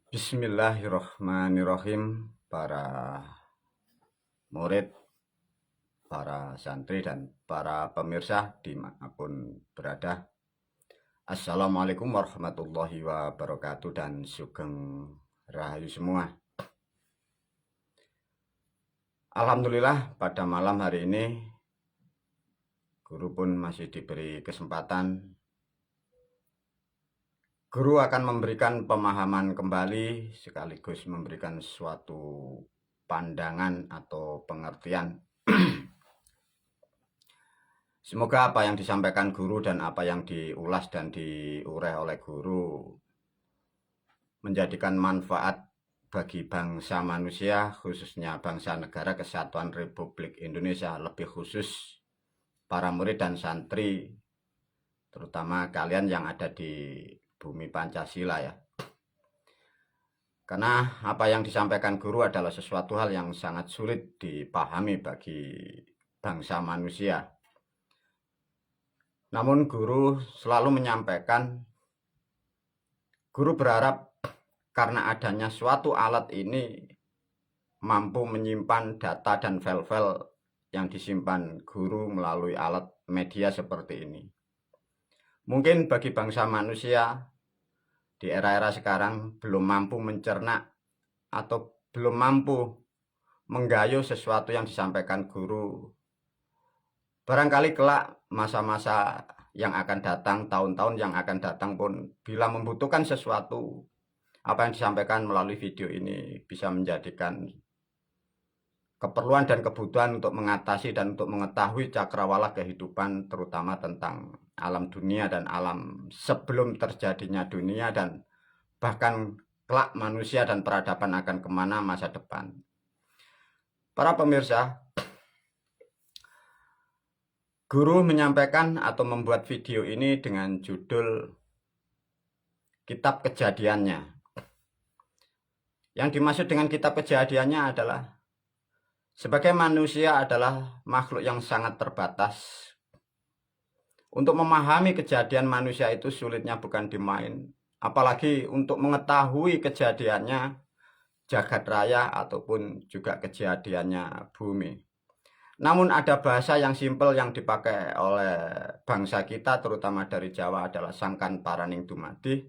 Bismillahirrahmanirrahim, para murid, para santri, dan para pemirsa dimanapun berada. Assalamualaikum warahmatullahi wabarakatuh dan sugeng rahayu semua. Alhamdulillah pada malam hari ini guru pun masih diberi kesempatan. Guru akan memberikan pemahaman kembali sekaligus memberikan suatu pandangan atau pengertian. Semoga apa yang disampaikan guru dan apa yang diulas dan diurai oleh guru menjadikan manfaat bagi bangsa manusia, khususnya bangsa negara kesatuan Republik Indonesia, lebih khusus para murid dan santri, terutama kalian yang ada di bumi Pancasila ya. Karena apa yang disampaikan guru adalah sesuatu hal yang sangat sulit dipahami bagi bangsa manusia. Namun guru selalu menyampaikan, guru berharap karena adanya suatu alat ini mampu menyimpan data dan file-file yang disimpan guru melalui alat media seperti ini. Mungkin bagi bangsa manusia di era-era sekarang belum mampu mencerna atau belum mampu menggayuh sesuatu yang disampaikan guru. Barangkali kelak masa-masa yang akan datang, tahun-tahun yang akan datang pun bila membutuhkan sesuatu, apa yang disampaikan melalui video ini bisa menjadikan keperluan dan kebutuhan untuk mengatasi dan untuk mengetahui cakrawala kehidupan, terutama tentang alam dunia dan alam sebelum terjadinya dunia, dan bahkan kelak manusia dan peradaban akan kemana masa depan. Para pemirsa, guru menyampaikan atau membuat video ini dengan judul Kitab Kejadiannya. Yang dimaksud dengan kitab kejadiannya adalah sebagai manusia adalah makhluk yang sangat terbatas. Untuk memahami kejadian manusia itu sulitnya bukan dimain. Apalagi untuk mengetahui kejadiannya jagat raya ataupun juga kejadiannya bumi. Namun ada bahasa yang simpel yang dipakai oleh bangsa kita, terutama dari Jawa, adalah sangkan paraning dumadi.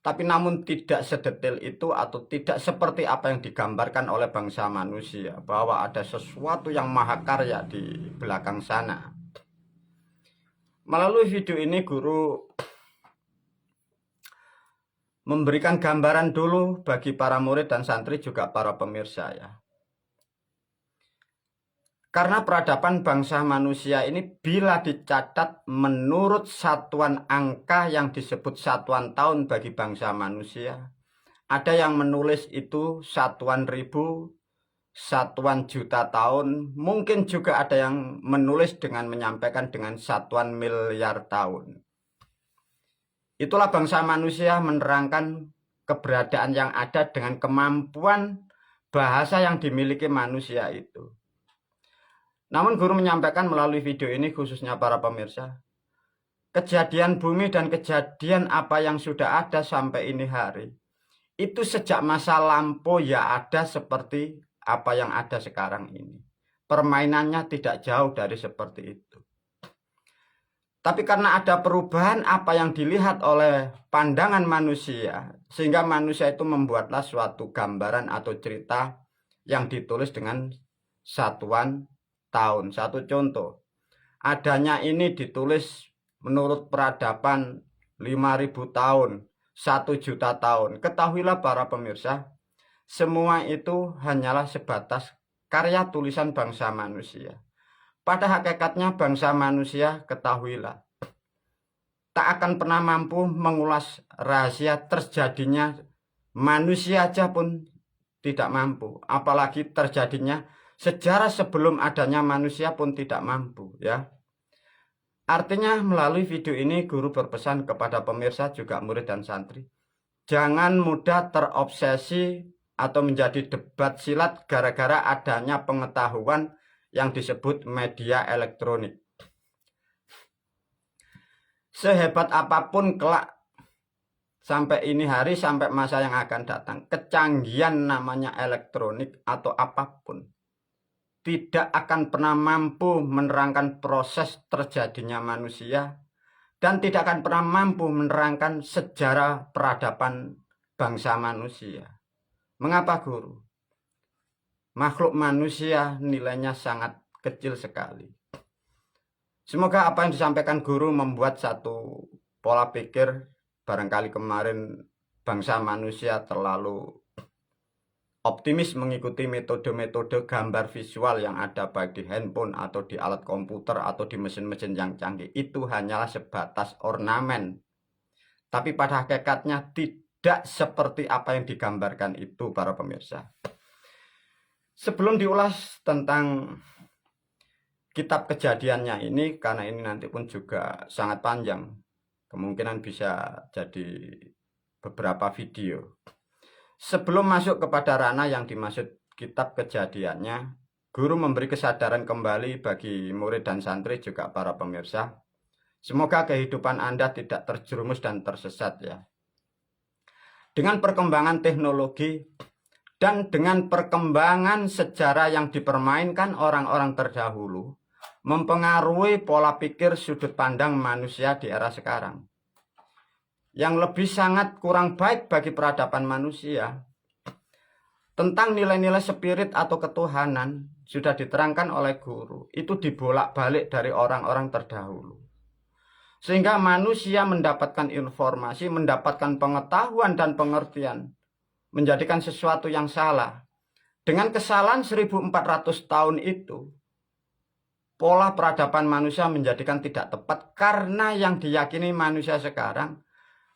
Tapi namun tidak sedetail itu atau tidak seperti apa yang digambarkan oleh bangsa manusia, bahwa ada sesuatu yang mahakarya di belakang sana. Melalui video ini guru memberikan gambaran dulu bagi para murid dan santri juga para pemirsa ya. Karena peradaban bangsa manusia ini bila dicatat menurut satuan angka yang disebut satuan tahun bagi bangsa manusia, ada yang menulis itu satuan ribu, satuan juta tahun, mungkin juga ada yang menulis dengan menyampaikan dengan satuan miliar tahun. Itulah bangsa manusia menerangkan keberadaan yang ada dengan kemampuan bahasa yang dimiliki manusia itu. Namun guru menyampaikan melalui video ini khususnya para pemirsa, kejadian bumi dan kejadian apa yang sudah ada sampai ini hari, itu sejak masa lampau ya ada seperti apa yang ada sekarang ini. Permainannya tidak jauh dari seperti itu. Tapi karena ada perubahan apa yang dilihat oleh pandangan manusia, sehingga manusia itu membuatlah suatu gambaran atau cerita yang ditulis dengan satuan tahun. Satu contoh, adanya ini ditulis menurut peradaban 5.000 tahun, 1 juta tahun. Ketahuilah para pemirsa, semua itu hanyalah sebatas karya tulisan bangsa manusia. Pada hakikatnya bangsa manusia, ketahuilah, tak akan pernah mampu mengulas rahasia terjadinya manusia aja pun tidak mampu. Apalagi terjadinya sejarah sebelum adanya manusia pun tidak mampu ya. Artinya melalui video ini guru berpesan kepada pemirsa juga murid dan santri, jangan mudah terobsesi atau menjadi debat silat gara-gara adanya pengetahuan yang disebut media elektronik. Sehebat apapun kelak sampai ini hari, sampai masa yang akan datang, kecanggihan namanya elektronik atau apapun tidak akan pernah mampu menerangkan proses terjadinya manusia dan tidak akan pernah mampu menerangkan sejarah peradaban bangsa manusia. Mengapa, Guru? Makhluk manusia nilainya sangat kecil sekali. Semoga apa yang disampaikan Guru membuat satu pola pikir. Barangkali kemarin bangsa manusia terlalu optimis mengikuti metode-metode gambar visual yang ada baik di handphone atau di alat komputer atau di mesin-mesin yang canggih. Itu hanyalah sebatas ornamen. Tapi pada hakikatnya tidak seperti apa yang digambarkan itu, para pemirsa. Sebelum diulas tentang kitab kejadiannya ini, karena ini nanti pun juga sangat panjang, kemungkinan bisa jadi beberapa video. Sebelum masuk kepada ranah yang dimaksud kitab kejadiannya, Guru memberi kesadaran kembali bagi murid dan santri juga para pemirsa. Semoga kehidupan Anda tidak terjerumus dan tersesat ya. Dengan perkembangan teknologi dan dengan perkembangan sejarah yang dipermainkan orang-orang terdahulu, mempengaruhi pola pikir sudut pandang manusia di era sekarang. Yang lebih sangat kurang baik bagi peradaban manusia. Tentang nilai-nilai spirit atau ketuhanan sudah diterangkan oleh Guru. Itu dibolak-balik dari orang-orang terdahulu. Sehingga manusia mendapatkan informasi, mendapatkan pengetahuan dan pengertian. Menjadikan sesuatu yang salah. Dengan kesalahan 1400 tahun itu, pola peradaban manusia menjadikan tidak tepat. Karena yang diyakini manusia sekarang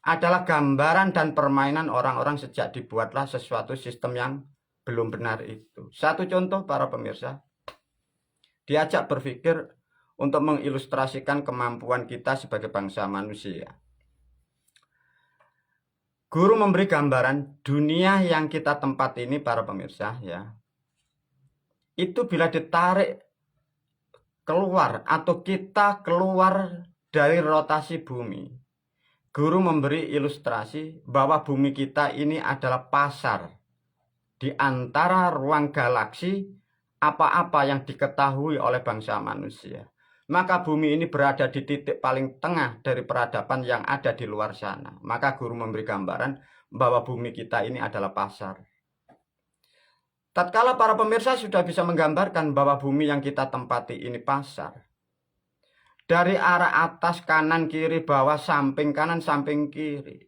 adalah gambaran dan permainan orang-orang sejak dibuatlah sesuatu sistem yang belum benar itu. Satu contoh para pemirsa, diajak berpikir untuk mengilustrasikan kemampuan kita sebagai bangsa manusia. Guru memberi gambaran dunia yang kita tempat ini para pemirsa ya. Itu bila ditarik keluar atau kita keluar dari rotasi bumi. Guru memberi ilustrasi bahwa bumi kita ini adalah pasar di antara ruang galaksi apa-apa yang diketahui oleh bangsa manusia. Maka bumi ini berada di titik paling tengah dari peradaban yang ada di luar sana. Maka Guru memberi gambaran bahwa bumi kita ini adalah pasar. Tatkala para pemirsa sudah bisa menggambarkan bahwa bumi yang kita tempati ini pasar. Dari arah atas, kanan, kiri, bawah, samping kanan, samping kiri.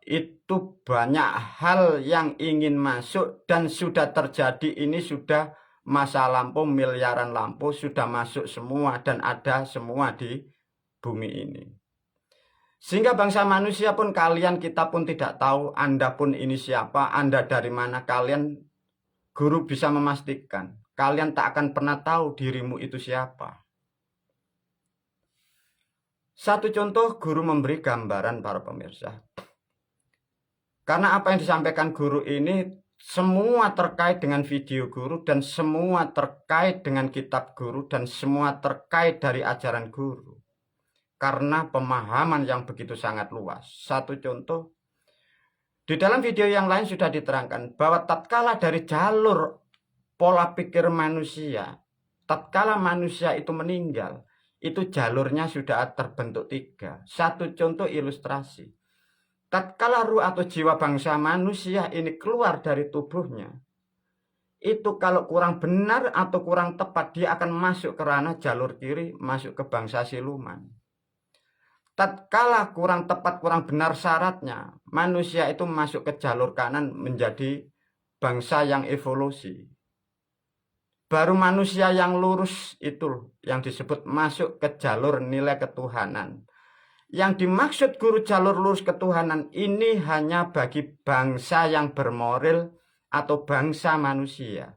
Itu banyak hal yang ingin masuk dan sudah terjadi. Ini sudah masa lampu, miliaran lampu sudah masuk semua dan ada semua di bumi ini. Sehingga bangsa manusia pun kalian, kita pun tidak tahu Anda pun ini siapa, Anda dari mana, kalian Guru bisa memastikan. Kalian tak akan pernah tahu dirimu itu siapa. Satu contoh Guru memberi gambaran para pemirsa. Karena apa yang disampaikan Guru ini semua terkait dengan video Guru dan semua terkait dengan kitab Guru dan semua terkait dari ajaran Guru. Karena pemahaman yang begitu sangat luas. Satu contoh, di dalam video yang lain sudah diterangkan bahwa tatkala dari jalur pola pikir manusia, tatkala manusia itu meninggal, itu jalurnya sudah terbentuk 3. Satu contoh ilustrasi. Tatkala ruh atau jiwa bangsa manusia ini keluar dari tubuhnya, itu kalau kurang benar atau kurang tepat, dia akan masuk ke ranah jalur kiri, masuk ke bangsa siluman. Tatkala kurang tepat, kurang benar syaratnya, manusia itu masuk ke jalur kanan menjadi bangsa yang evolusi. Baru manusia yang lurus itu yang disebut masuk ke jalur nilai ketuhanan. Yang dimaksud Guru jalur lurus ketuhanan ini hanya bagi bangsa yang bermoral atau bangsa manusia.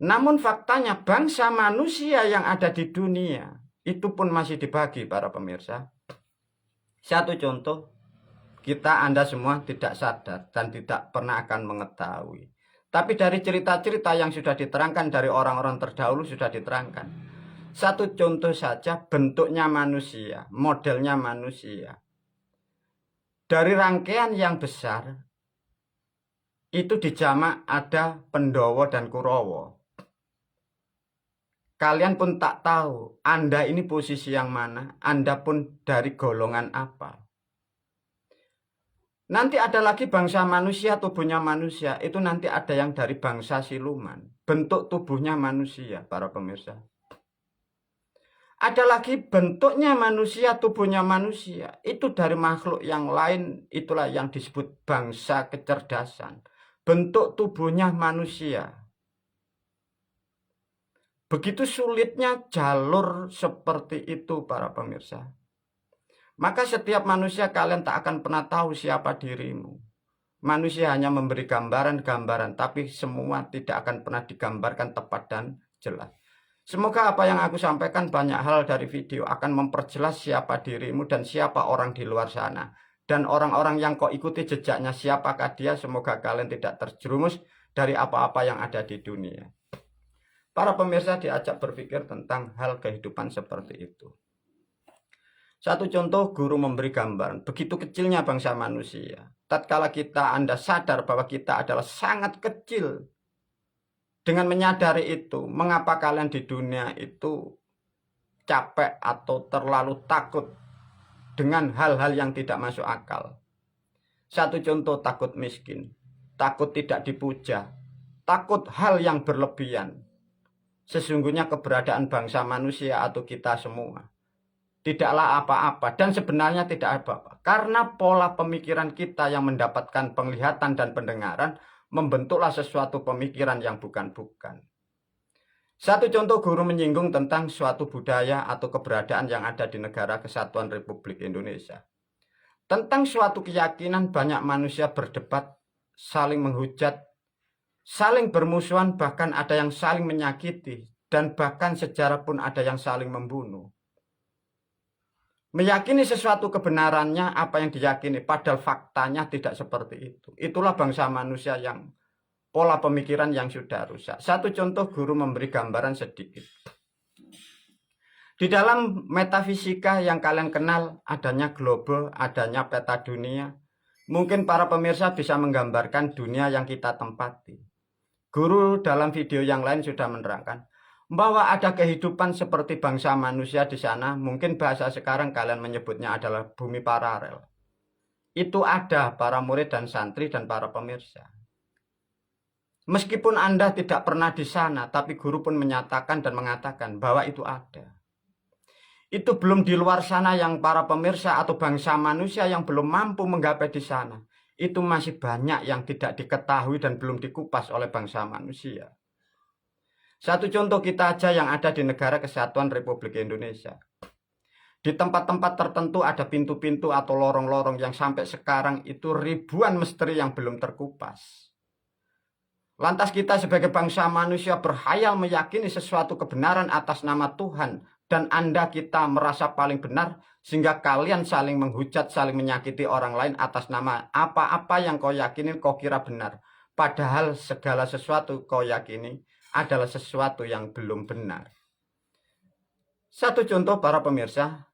Namun faktanya bangsa manusia yang ada di dunia itu pun masih dibagi para pemirsa. Satu contoh, Anda semua tidak sadar dan tidak pernah akan mengetahui. Tapi dari cerita-cerita yang sudah diterangkan dari orang-orang terdahulu sudah diterangkan. Satu contoh saja bentuknya manusia, modelnya manusia. Dari rangkaian yang besar, itu dijamak ada Pendowo dan Kurowo. Kalian pun tak tahu Anda ini posisi yang mana, Anda pun dari golongan apa. Nanti ada lagi bangsa manusia, tubuhnya manusia, itu nanti ada yang dari bangsa siluman. Bentuk tubuhnya manusia, para pemirsa. Ada lagi bentuknya manusia, tubuhnya manusia. Itu dari makhluk yang lain, itulah yang disebut bangsa kecerdasan. Bentuk tubuhnya manusia. Begitu sulitnya jalur seperti itu para pemirsa. Maka setiap manusia kalian tak akan pernah tahu siapa dirimu. Manusia hanya memberi gambaran-gambaran, tapi semua tidak akan pernah digambarkan tepat dan jelas. Semoga apa yang aku sampaikan banyak hal dari video akan memperjelas siapa dirimu dan siapa orang di luar sana. Dan orang-orang yang kau ikuti jejaknya siapakah dia, semoga kalian tidak terjerumus dari apa-apa yang ada di dunia. Para pemirsa diajak berpikir tentang hal kehidupan seperti itu. Satu contoh, guru memberi gambaran begitu kecilnya bangsa manusia. Tatkala Anda sadar bahwa kita adalah sangat kecil. Dengan menyadari itu, mengapa kalian di dunia itu capek atau terlalu takut dengan hal-hal yang tidak masuk akal? Satu contoh, takut miskin, takut tidak dipuja, takut hal yang berlebihan. Sesungguhnya keberadaan bangsa manusia atau kita semua tidaklah apa-apa dan sebenarnya tidak apa-apa. Karena pola pemikiran kita yang mendapatkan penglihatan dan pendengaran membentuklah sesuatu pemikiran yang bukan-bukan. Satu contoh, guru menyinggung tentang suatu budaya atau keberadaan yang ada di Negara Kesatuan Republik Indonesia. Tentang suatu keyakinan banyak manusia berdebat, saling menghujat, saling bermusuhan, bahkan ada yang saling menyakiti, dan bahkan sejarah pun ada yang saling membunuh. Meyakini sesuatu kebenarannya apa yang diyakini, padahal faktanya tidak seperti itu. Itulah bangsa manusia yang pola pemikiran yang sudah rusak. Satu contoh, guru memberi gambaran sedikit. Di dalam metafisika yang kalian kenal, adanya globe, adanya peta dunia. Mungkin para pemirsa bisa menggambarkan dunia yang kita tempati. Guru dalam video yang lain sudah menerangkan bahwa ada kehidupan seperti bangsa manusia di sana. Mungkin bahasa sekarang kalian menyebutnya adalah bumi paralel. Itu ada para murid dan santri dan para pemirsa. Meskipun Anda tidak pernah di sana, tapi guru pun menyatakan dan mengatakan bahwa itu ada. Itu belum di luar sana yang para pemirsa atau bangsa manusia yang belum mampu menggapai di sana. Itu masih banyak yang tidak diketahui dan belum dikupas oleh bangsa manusia. Satu contoh kita aja yang ada di Negara Kesatuan Republik Indonesia. Di tempat-tempat tertentu ada pintu-pintu atau lorong-lorong yang sampai sekarang itu ribuan misteri yang belum terkupas. Lantas kita sebagai bangsa manusia berhayal meyakini sesuatu kebenaran atas nama Tuhan. Dan Anda kita merasa paling benar sehingga kalian saling menghujat, saling menyakiti orang lain atas nama apa-apa yang kau yakini kau kira benar. Padahal segala sesuatu kau yakini adalah sesuatu yang belum benar. Satu contoh para pemirsa,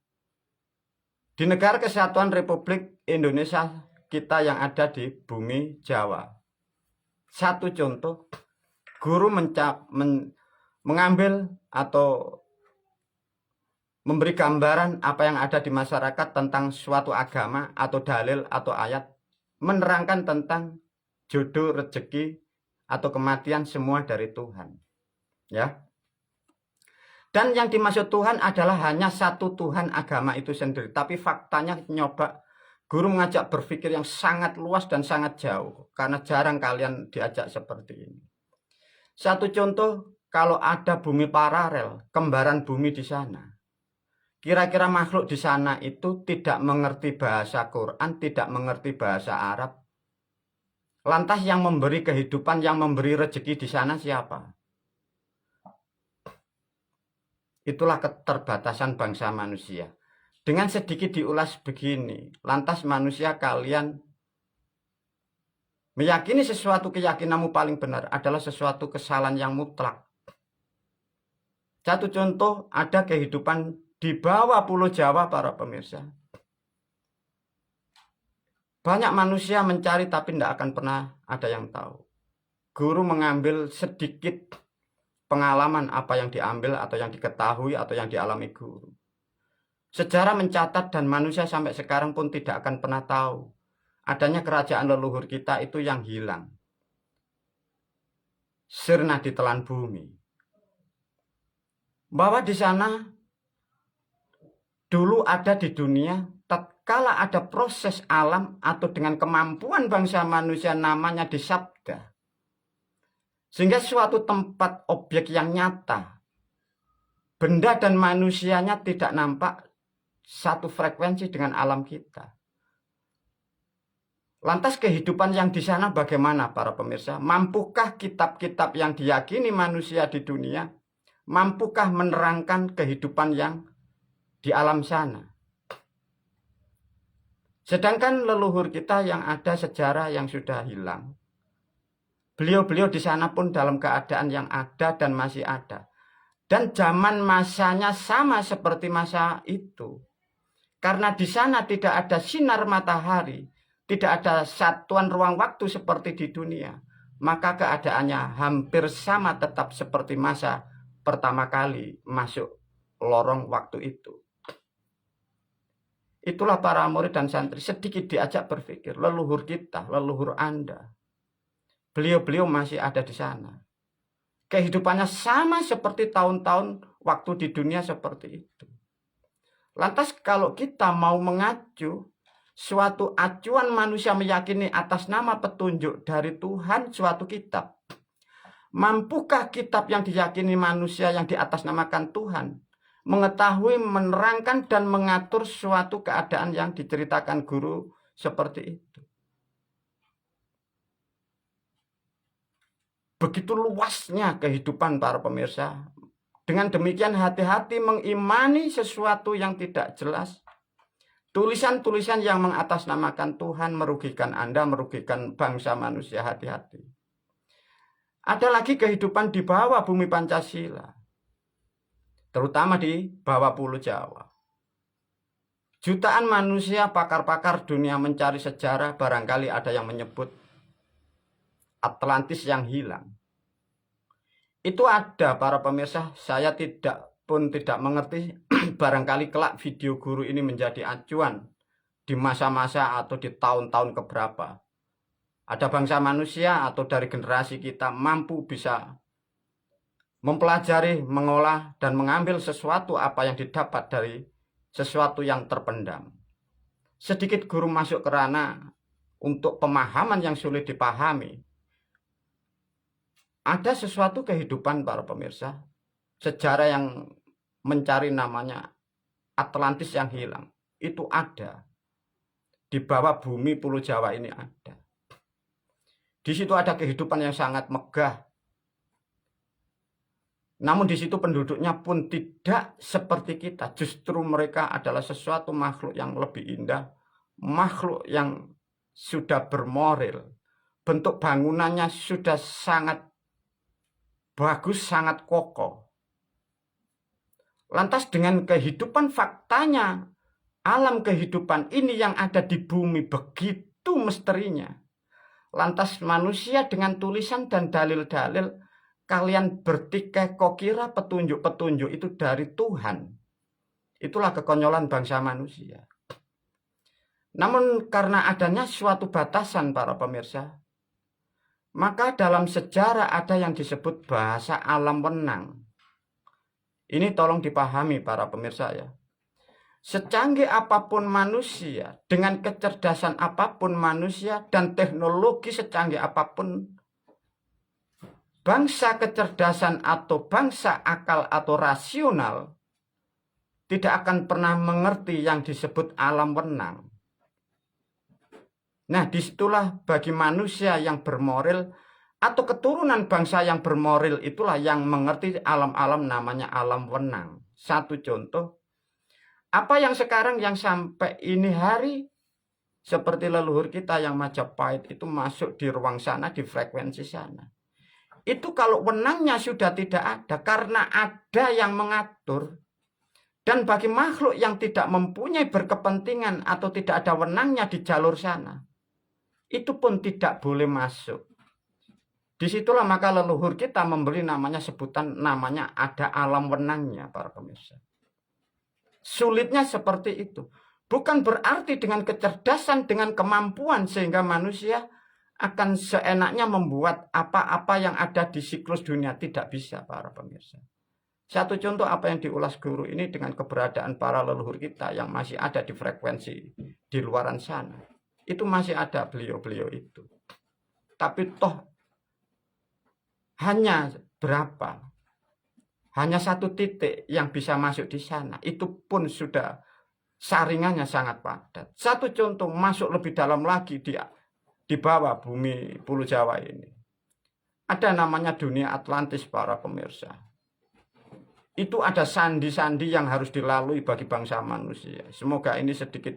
di Negara Kesatuan Republik Indonesia kita yang ada di bumi Jawa. Satu contoh, guru mengambil atau memberi gambaran apa yang ada di masyarakat tentang suatu agama atau dalil atau ayat, menerangkan tentang jodoh, rezeki, atau kematian semua dari Tuhan. Ya. Dan yang dimaksud Tuhan adalah hanya satu Tuhan agama itu sendiri. Tapi faktanya guru mengajak berpikir yang sangat luas dan sangat jauh. Karena jarang kalian diajak seperti ini. Satu contoh, kalau ada bumi paralel, kembaran bumi di sana. Kira-kira makhluk di sana itu tidak mengerti bahasa Quran, tidak mengerti bahasa Arab. Lantas yang memberi kehidupan, yang memberi rezeki di sana siapa? Itulah keterbatasan bangsa manusia. Dengan sedikit diulas begini, lantas manusia kalian meyakini sesuatu keyakinanmu paling benar adalah sesuatu kesalahan yang mutlak. Satu contoh, ada kehidupan di bawah Pulau Jawa para pemirsa. Banyak manusia mencari tapi tidak akan pernah ada yang tahu. Guru mengambil sedikit pengalaman apa yang diambil atau yang diketahui atau yang dialami guru. Sejarah mencatat dan manusia sampai sekarang pun tidak akan pernah tahu adanya kerajaan leluhur kita itu yang hilang, sirna ditelan bumi. Bahwa di sana dulu ada di dunia, tatkala ada proses alam atau dengan kemampuan bangsa manusia namanya disabda. Sehingga suatu tempat objek yang nyata, benda dan manusianya tidak nampak satu frekuensi dengan alam kita. Lantas kehidupan yang di sana bagaimana para pemirsa? Mampukah kitab-kitab yang diyakini manusia di dunia, mampukah menerangkan kehidupan yang di alam sana? Sedangkan leluhur kita yang ada sejarah yang sudah hilang, beliau-beliau di sana pun dalam keadaan yang ada dan masih ada. Dan zaman masanya sama seperti masa itu. Karena di sana tidak ada sinar matahari, tidak ada satuan ruang waktu seperti di dunia, maka keadaannya hampir sama tetap seperti masa pertama kali masuk lorong waktu itu. Itulah para murid dan santri sedikit diajak berpikir, leluhur kita, leluhur Anda, beliau-beliau masih ada di sana. Kehidupannya sama seperti tahun-tahun waktu di dunia seperti itu. Lantas kalau kita mau mengacu suatu acuan manusia meyakini atas nama petunjuk dari Tuhan suatu kitab, mampukah kitab yang diyakini manusia yang diatasnamakan Tuhan mengetahui, menerangkan dan mengatur suatu keadaan yang diceritakan guru seperti itu? Begitu luasnya kehidupan para pemirsa. Dengan demikian hati-hati mengimani sesuatu yang tidak jelas. Tulisan-tulisan yang mengatasnamakan Tuhan merugikan Anda, merugikan bangsa manusia, hati-hati. Ada lagi kehidupan di bawah bumi Pancasila, terutama di bawah Pulau Jawa. Jutaan manusia, pakar-pakar dunia mencari sejarah, barangkali ada yang menyebut Atlantis yang hilang. Itu ada para pemirsa, saya tidak mengerti. Barangkali kelak video guru ini menjadi acuan di masa-masa atau di tahun-tahun keberapa. Ada bangsa manusia atau dari generasi kita mampu bisa mempelajari, mengolah, dan mengambil sesuatu apa yang didapat dari sesuatu yang terpendam. Sedikit guru masuk ke ranah untuk pemahaman yang sulit dipahami. Ada sesuatu kehidupan para pemirsa, sejarah yang mencari namanya Atlantis yang hilang. Itu ada. Di bawah bumi Pulau Jawa ini ada. Di situ ada kehidupan yang sangat megah. Namun di situ penduduknya pun tidak seperti kita. Justru mereka adalah sesuatu makhluk yang lebih indah. Makhluk yang sudah bermoral. Bentuk bangunannya sudah sangat bagus, sangat kokoh. Lantas dengan kehidupan faktanya, alam kehidupan ini yang ada di bumi begitu misterinya. Lantas manusia dengan tulisan dan dalil-dalil, kalian bertikai kok kira petunjuk-petunjuk itu dari Tuhan. Itulah kekonyolan bangsa manusia. Namun karena adanya suatu batasan para pemirsa, maka dalam sejarah ada yang disebut bahasa alam wenang. Ini tolong dipahami para pemirsa ya. Secanggih apapun manusia, dengan kecerdasan apapun manusia, dan teknologi secanggih apapun, bangsa kecerdasan atau bangsa akal atau rasional tidak akan pernah mengerti yang disebut alam wenang. Nah, disitulah bagi manusia yang bermoral atau keturunan bangsa yang bermoral itulah yang mengerti alam-alam namanya alam wenang. Satu contoh, apa yang sekarang yang sampai ini hari seperti leluhur kita yang Majapahit itu masuk di ruang sana, di frekuensi sana. Itu kalau wenangnya sudah tidak ada karena ada yang mengatur. Dan bagi makhluk yang tidak mempunyai berkepentingan atau tidak ada wenangnya di jalur sana, itu pun tidak boleh masuk. Disitulah maka leluhur kita memberi namanya sebutan, namanya ada alam wenangnya, para pemirsa. Sulitnya seperti itu. Bukan berarti dengan kecerdasan, dengan kemampuan sehingga manusia akan seenaknya membuat apa-apa yang ada di siklus dunia. Tidak bisa, para pemirsa. Satu contoh apa yang diulas guru ini dengan keberadaan para leluhur kita yang masih ada di frekuensi di luaran sana. Itu masih ada beliau-beliau itu. Tapi toh hanya berapa? Hanya satu titik yang bisa masuk di sana. Itu pun sudah saringannya sangat padat. Satu contoh masuk lebih dalam lagi di bawah bumi Pulau Jawa ini. Ada namanya dunia Atlantis, para pemirsa. Itu ada sandi-sandi yang harus dilalui bagi bangsa manusia. Semoga ini sedikit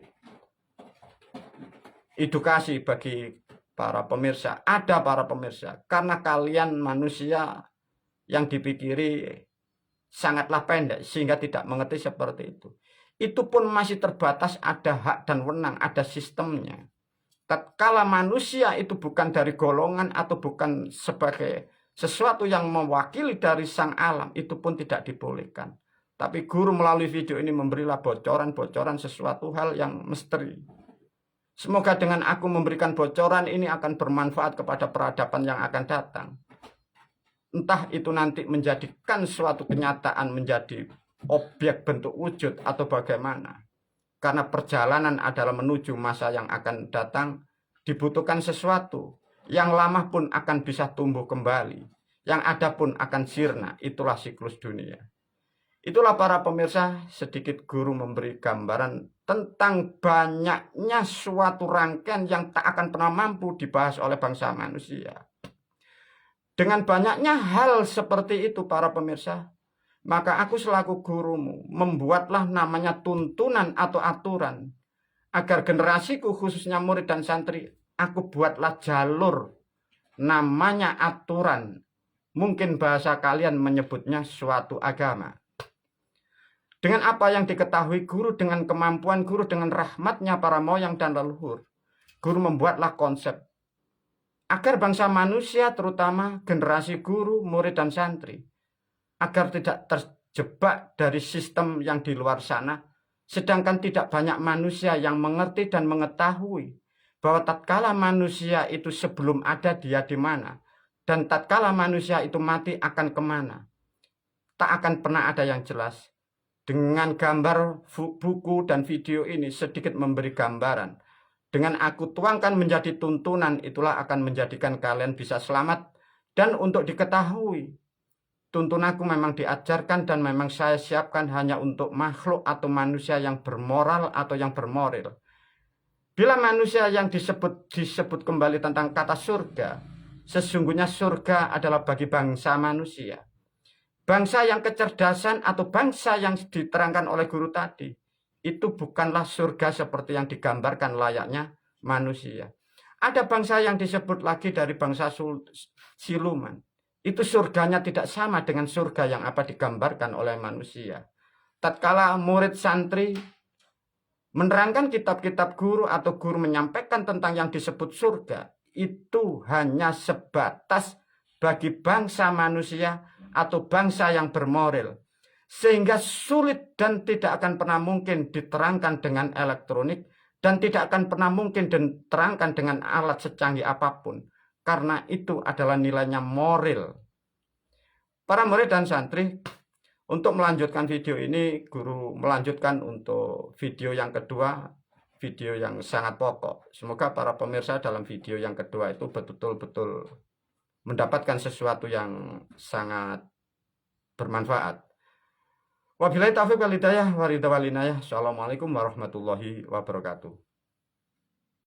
edukasi bagi para pemirsa. Ada para pemirsa. Karena kalian manusia yang dipikiri sangatlah pendek sehingga tidak mengerti seperti itu. Itu pun masih terbatas, ada hak dan wenang, ada sistemnya. Tatkala manusia itu bukan dari golongan atau bukan sebagai sesuatu yang mewakili dari sang alam, itu pun tidak dibolehkan. Tapi guru melalui video ini memberilah bocoran-bocoran sesuatu hal yang misteri. Semoga dengan aku memberikan bocoran ini akan bermanfaat kepada peradaban yang akan datang. Entah itu nanti menjadikan suatu kenyataan menjadi objek bentuk wujud atau bagaimana. Karena perjalanan adalah menuju masa yang akan datang, dibutuhkan sesuatu. Yang lama pun akan bisa tumbuh kembali. Yang ada pun akan sirna. Itulah siklus dunia. Itulah para pemirsa, sedikit guru memberi gambaran tentang banyaknya suatu rangkaian yang tak akan pernah mampu dibahas oleh bangsa manusia. Dengan banyaknya hal seperti itu para pemirsa, maka aku selaku gurumu membuatlah namanya tuntunan atau aturan. Agar generasiku khususnya murid dan santri, aku buatlah jalur namanya aturan. Mungkin bahasa kalian menyebutnya suatu agama. Dengan apa yang diketahui guru, dengan kemampuan guru, dengan rahmatnya para moyang dan leluhur, guru membuatlah konsep agar bangsa manusia, terutama generasi guru, murid dan santri, agar tidak terjebak dari sistem yang di luar sana, sedangkan tidak banyak manusia yang mengerti dan mengetahui bahwa tatkala manusia itu sebelum ada dia di mana, dan tatkala manusia itu mati akan kemana, tak akan pernah ada yang jelas. Dengan gambar buku dan video ini sedikit memberi gambaran. Dengan aku tuangkan menjadi tuntunan, itulah akan menjadikan kalian bisa selamat. Dan untuk diketahui, tuntunanku memang diajarkan dan memang saya siapkan hanya untuk makhluk atau manusia yang bermoral atau yang bermoral. Bila manusia yang disebut kembali tentang kata surga, sesungguhnya surga adalah bagi bangsa manusia. Bangsa yang kecerdasan atau bangsa yang diterangkan oleh guru tadi, itu bukanlah surga seperti yang digambarkan layaknya manusia. Ada bangsa yang disebut lagi dari bangsa siluman. Itu surganya tidak sama dengan surga yang apa digambarkan oleh manusia. Tatkala murid santri menerangkan kitab-kitab guru atau guru menyampaikan tentang yang disebut surga, itu hanya sebatas bagi bangsa manusia atau bangsa yang bermoral, sehingga sulit dan tidak akan pernah mungkin diterangkan dengan elektronik dan tidak akan pernah mungkin diterangkan dengan alat secanggih apapun, karena itu adalah nilainya moral. Para murid dan santri, untuk melanjutkan video ini, guru melanjutkan untuk video yang kedua, video yang sangat pokok. Semoga para pemirsa dalam video yang kedua itu betul-betul mendapatkan sesuatu yang sangat bermanfaat. Wabillahi taufiq wal hidayah wa ridha wal inayah. Assalamualaikum warahmatullahi wabarakatuh.